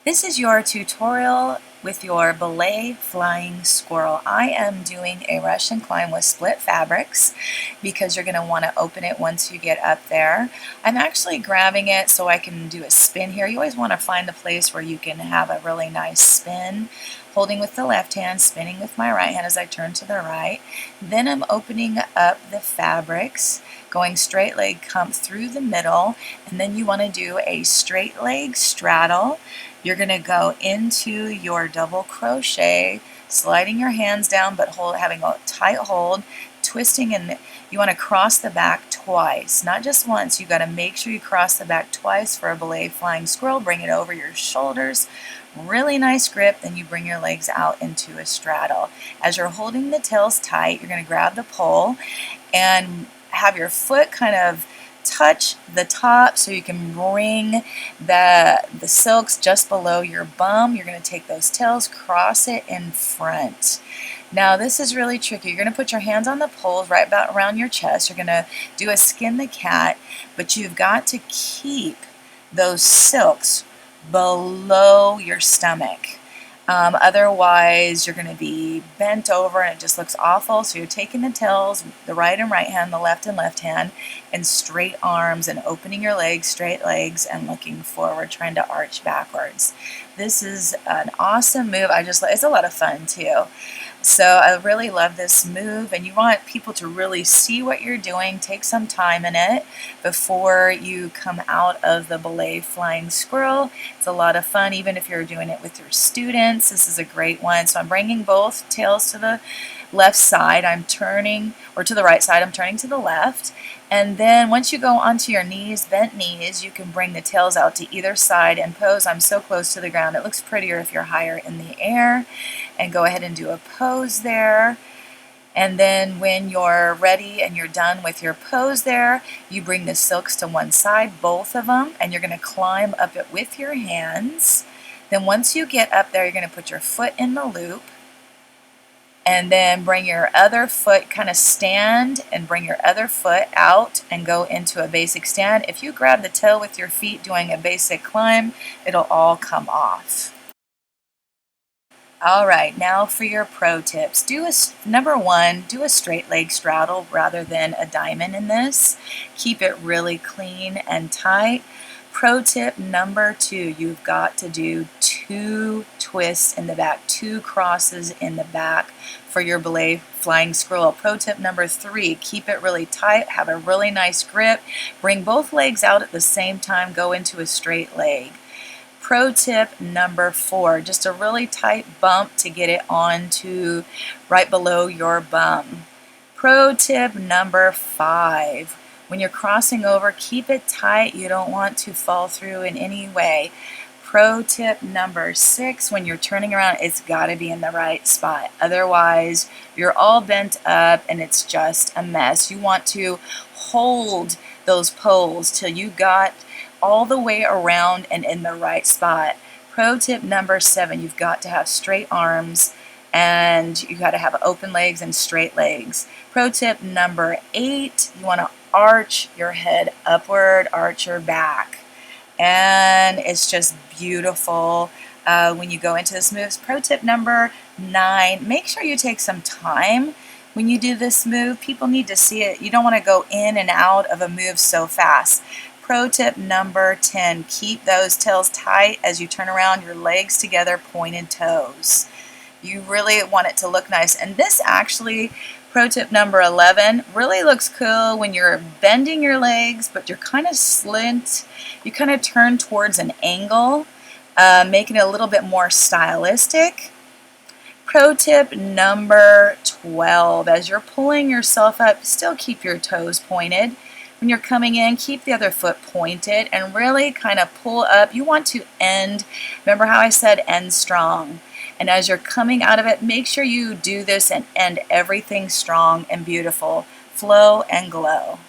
This is your tutorial with your Belay flying squirrel. I am doing a Russian climb with split fabrics because you're going to want to open it once you get up there. I'm actually grabbing it so I can do a spin here. You always want to find a place where you can have a really nice spin. Holding with the left hand, spinning with my right hand as I turn to the right. Then I'm opening up the fabrics, going straight leg come through the middle, and then you want to do a straight leg straddle. You're going to go into your double crochet, sliding your hands down but having a tight hold, twisting, and you want to cross the back twice, not just once. You got to make sure you cross the back twice for a belay flying squirrel. Bring it over your shoulders, really nice grip, then you bring your legs out into a straddle. As you're holding the tails tight, you're going to grab the pole and have your foot kind of touch the top so you can bring the silks just below your bum. You're going to take those tails, cross it in front. Now this is really tricky. You're going to put your hands on the poles right about around your chest. You're going to do a skin the cat, but you've got to keep those silks below your stomach. Otherwise you're going to be bent over and it just looks awful. So you're taking the tails, the right and right hand, the left and left hand, and straight arms and opening your legs, straight legs, and looking forward, trying to arch backwards. This is an awesome move. It's a lot of fun too. So I really love this move, and you want people to really see what you're doing. Take some time in it before you come out of the belay flying squirrel. It's a lot of fun, even if you're doing it with your students. This is a great one. So I'm bringing both tails to the left side. I'm turning, or to the right side, I'm turning to the left. And then once you go onto your knees, bent knees, you can bring the tails out to either side and pose. I'm so close to the ground. It looks prettier if you're higher in the air. And go ahead and do a pose there. And then when you're ready and you're done with your pose there, you bring the silks to one side, both of them, and you're going to climb up it with your hands. Then once you get up there, you're going to put your foot in the loop, and then bring your other foot, kind of stand and bring your other foot out and go into a basic stand. If you grab the toe with your feet doing a basic climb, it'll all come off. Alright, now for your pro tips. Number one, do a straight leg straddle rather than a diamond in this. Keep it really clean and tight. Pro tip number two, you've got to do 2 twists in the back, 2 crosses in the back for your belay flying squirrel. Pro tip number 3, keep it really tight, have a really nice grip, bring both legs out at the same time, go into a straight leg. Pro tip number 4, just a really tight bump to get it onto right below your bum. Pro tip number 5, when you're crossing over, keep it tight. You don't want to fall through in any way. Pro tip number 6, when you're turning around, it's got to be in the right spot. Otherwise, you're all bent up and it's just a mess. You want to hold those poles till you got all the way around and in the right spot. Pro tip number 7, you've got to have straight arms and you got to have open legs and straight legs. Pro tip number 8, you want to arch your head upward, arch your back. And it's just beautiful when you go into this move. Pro tip number 9, make sure you take some time when you do this move. People need to see it. You don't want to go in and out of a move so fast. Pro tip number 10, keep those tails tight as you turn around, your legs together, pointed toes. You really want it to look nice. And this actually, pro tip number 11, really looks cool when you're bending your legs, but you're kind of slint. You kind of turn towards an angle, making it a little bit more stylistic. Pro tip number 12, as you're pulling yourself up, still keep your toes pointed. When you're coming in, keep the other foot pointed and really kind of pull up. You want to end, remember how I said end strong. And as you're coming out of it, make sure you do this and end everything strong and beautiful. Flow and glow.